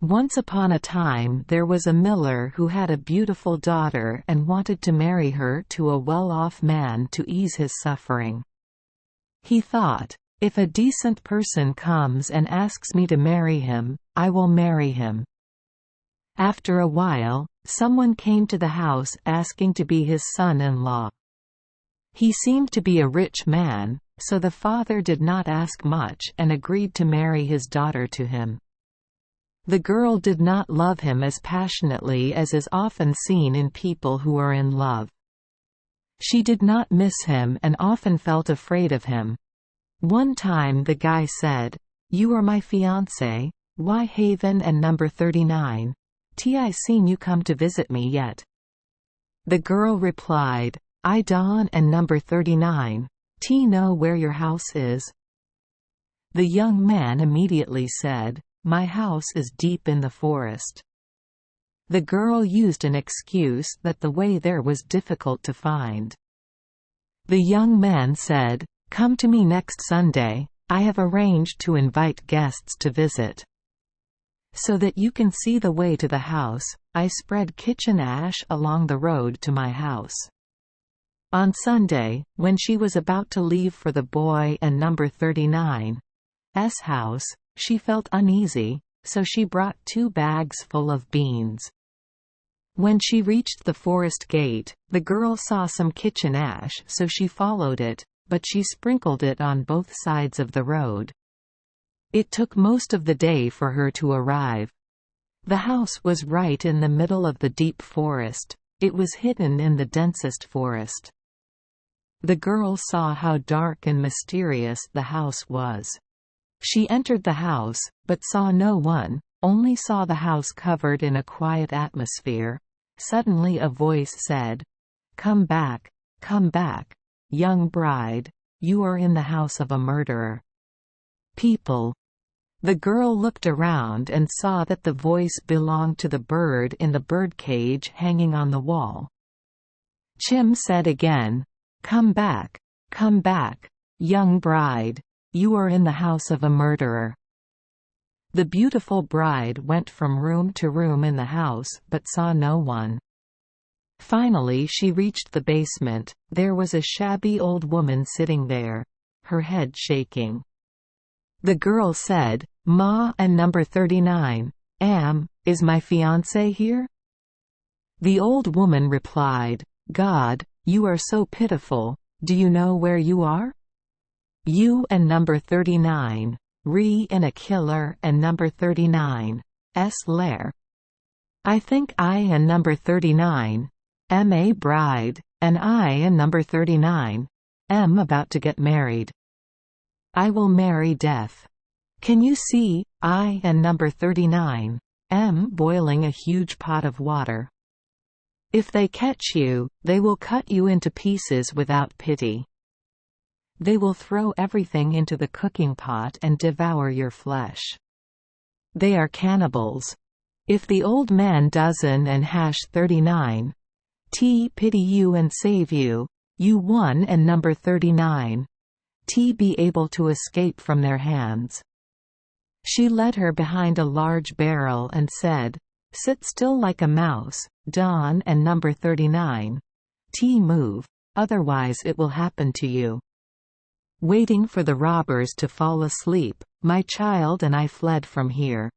Once upon a time there was a miller who had a beautiful daughter and wanted to marry her to a well-off man to ease his suffering. He thought, "If a decent person comes and asks me to marry him, I will marry him." After a while, someone came to the house asking to be his son-in-law. He seemed to be a rich man, so the father did not ask much and agreed to marry his daughter to him. The girl did not love him as passionately as is often seen in people who are in love. She did not miss him and often felt afraid of him. One time the guy said, "You are my fiancé, why Haven and number 39? I seen you come to visit me yet?" The girl replied, "I Don and number 39, know where your house is?" The young man immediately said, "My house is deep in the forest." The girl used an excuse that the way there was difficult to find. The young man said, "Come to me next Sunday, I have arranged to invite guests to visit. So that you can see the way to the house, I spread kitchen ash along the road to my house." On Sunday, when she was about to leave for the boy and number 39's house, she felt uneasy, so she brought 2 bags full of beans. When she reached the forest gate, the girl saw some kitchen ash, so she followed it, but she sprinkled it on both sides of the road. It took most of the day for her to arrive. The house was right in the middle of the deep forest. It was hidden in the densest forest. The girl saw how dark and mysterious the house was. She entered the house, but saw no one, only saw the house covered in a quiet atmosphere. Suddenly a voice said, come back, young bride, you are in the house of a murderer." People. The girl looked around and saw that the voice belonged to the bird in the birdcage hanging on the wall. Chim said again, come back, young bride, you are in the house of a murderer." The beautiful bride went from room to room in the house but saw no one. Finally she reached the basement. There was a shabby old woman sitting there, her head shaking. The girl said, "Ma and number 39, is my fiancé here?" The old woman replied, "God, you are so pitiful, do you know where you are? You and number 39, in a killer and number 39's lair. I think I and number 39, a bride, and I and number 39, about to get married. I will marry death. Can you see, I and number 39, boiling a huge pot of water. If they catch you, they will cut you into pieces without pity. They will throw everything into the cooking pot and devour your flesh. They are cannibals. If the old man dozen and 39, pity you and save you, you one and number 39, be able to escape from their hands." She led her behind a large barrel and said, "Sit still like a mouse, Don and number 39, move, otherwise it will happen to you." Waiting for the robbers to fall asleep, my child and I fled from here.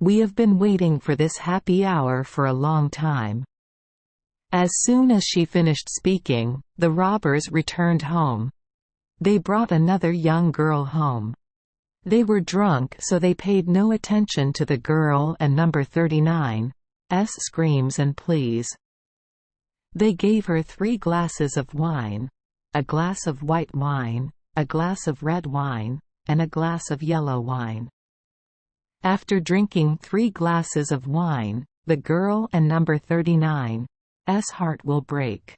We have been waiting for this happy hour for a long time. As soon as she finished speaking, the robbers returned home. They brought another young girl home. They were drunk, so they paid no attention to the girl and number 39's screams and pleas. They gave her 3 glasses of wine, a glass of white wine, a glass of red wine, and a glass of yellow wine. After drinking 3 glasses of wine, the girl and number 39's heart will break.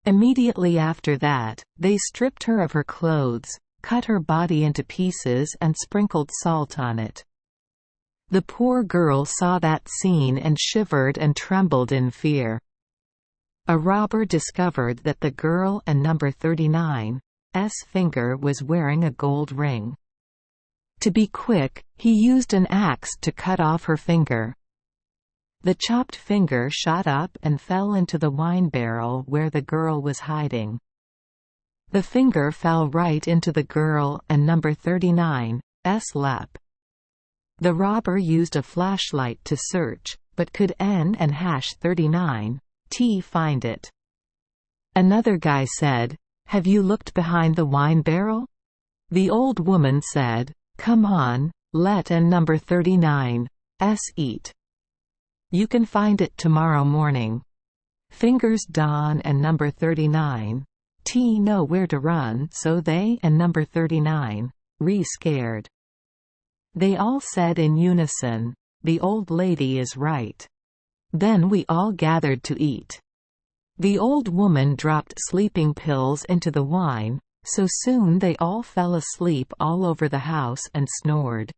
Immediately after that, they stripped her of her clothes, cut her body into pieces and sprinkled salt on it. The poor girl saw that scene and shivered and trembled in fear. A robber discovered that the girl and number 39's finger was wearing a gold ring. To be quick, he used an axe to cut off her finger. The chopped finger shot up and fell into the wine barrel where the girl was hiding. The finger fell right into the girl and number 39's lap. The robber used a flashlight to search, but could N#39 find it. Another guy said, "Have you looked behind the wine barrel?" The old woman said, "Come on, let N#39's eat. You can find it tomorrow morning." Fingers Don and number 39 know where to run, so they and number 39 scared. They all said in unison, "The old lady is right." Then we all gathered to eat. The old woman dropped sleeping pills into the wine, so soon they all fell asleep all over the house and snored.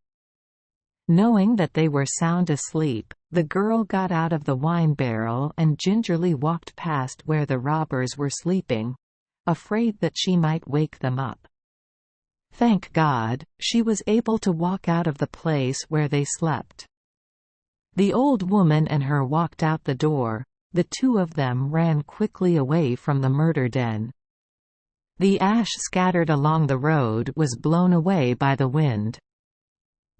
Knowing that they were sound asleep, the girl got out of the wine barrel and gingerly walked past where the robbers were sleeping, afraid that she might wake them up. Thank God, she was able to walk out of the place where they slept. The old woman and her walked out the door. The two of them ran quickly away from the murder den. The ash scattered along the road was blown away by the wind.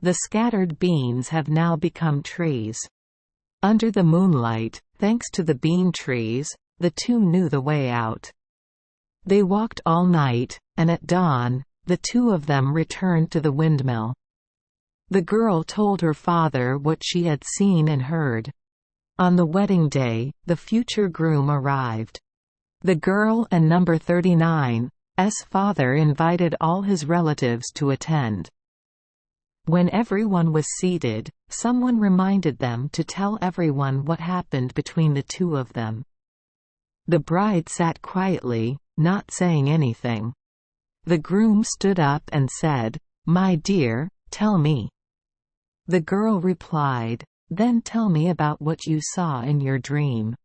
The scattered beans have now become trees. Under the moonlight, thanks to the bean trees, the two knew the way out. They walked all night, and at dawn, the two of them returned to the windmill. The girl told her father what she had seen and heard. On the wedding day, the future groom arrived. The girl and number 39's father invited all his relatives to attend. When everyone was seated, someone reminded them to tell everyone what happened between the two of them. The bride sat quietly, not saying anything. The groom stood up and said, "My dear, tell me." The girl replied, "Then tell me about what you saw in your dream."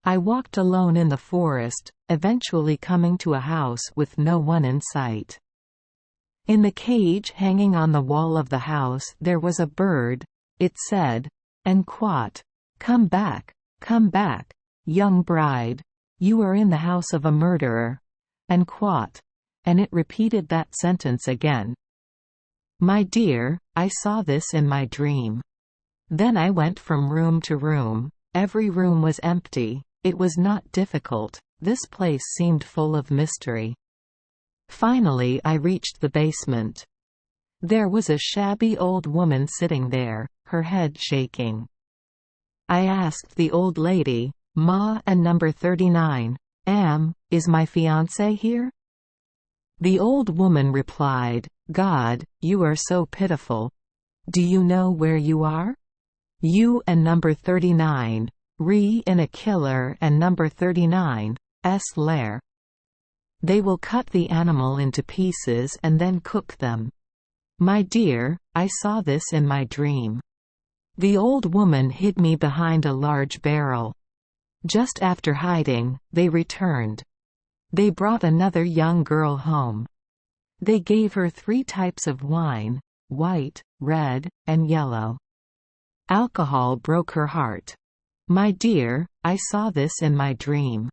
"I walked alone in the forest, eventually coming to a house with no one in sight. In the cage hanging on the wall of the house there was a bird. It said, 'Enquat, come back, young bride. You are in the house of a murderer. Enquat.' And it repeated that sentence again. My dear, I saw this in my dream. Then I went from room to room. Every room was empty. It was not difficult. This place seemed full of mystery. Finally I reached the basement. There was a shabby old woman sitting there, her head shaking. I asked the old lady, 'Ma and number 39, is my fiancé here?' The old woman replied, 'God, you are so pitiful. Do you know where you are? You and number 39, in a killer and number 39's lair. They will cut the animal into pieces and then cook them. My dear, I saw this in my dream. The old woman hid me behind a large barrel. Just after hiding, they returned. They brought another young girl home. They gave her 3 types of wine, white, red, and yellow. Alcohol broke her heart. My dear, I saw this in my dream.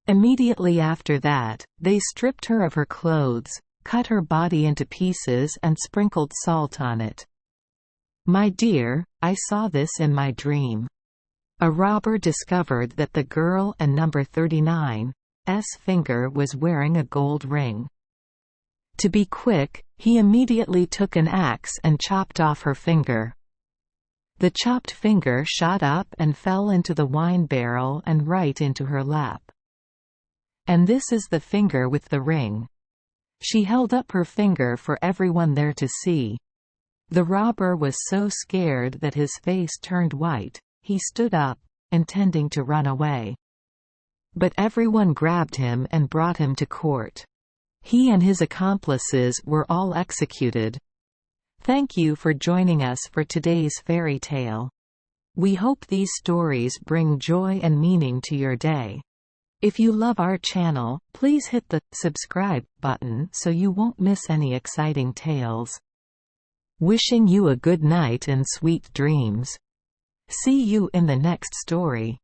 Immediately after that, they stripped her of her clothes, cut her body into pieces and sprinkled salt on it. My dear, I saw this in my dream. A robber discovered that the girl and number 39's finger was wearing a gold ring. To be quick, he immediately took an axe and chopped off her finger. The chopped finger shot up and fell into the wine barrel and right into her lap. And this is the finger with the ring. She held up her finger for everyone there to see. The robber was so scared that his face turned white. He stood up, intending to run away. But everyone grabbed him and brought him to court. He and his accomplices were all executed. Thank you for joining us for today's fairy tale. We hope these stories bring joy and meaning to your day. If you love our channel, please hit the subscribe button so you won't miss any exciting tales. Wishing you a good night and sweet dreams. See you in the next story.